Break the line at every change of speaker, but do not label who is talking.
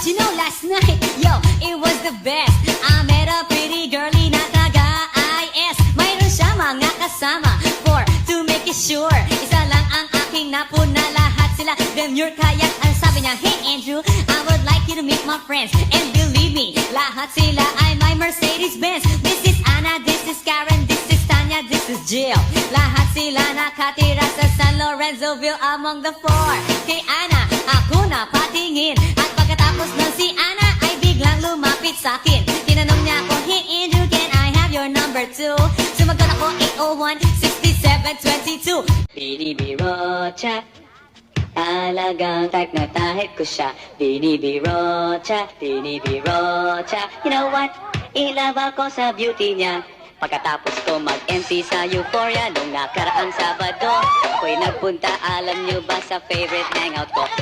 But you know last night, yo, it was the best. I met a pretty girlie na taga-IS. Mayroon siya mga kasama to make it sure. Isa lang ang aking napuna, lahat sila demure. Kaya ang sabi niya, hey Andrew, I would like you to meet my friends. And believe me, lahat sila ay my Mercedes-Benz. This is Anna, this is Karen, this is Tanya, this is Jill. Lahat sila nakatira sa San Lorenzoville among the four. Kay Anna, ako na patingin. At pagkatapos ng si Anna ay biglang lumapit sa'kin. Tinanong niya ako, hey Andrew, can I have your number too? Sumagot ako, 801-6722. Binibiro chat, talagang type na type ko siya. Binibiro chat, you know what? I-love ako sa beauty niya. Pagkatapos ko mag-MC sa Euphoria nung nakaraang Sabado, ako'y nagpunta, alam nyo ba, sa favorite hangout ko.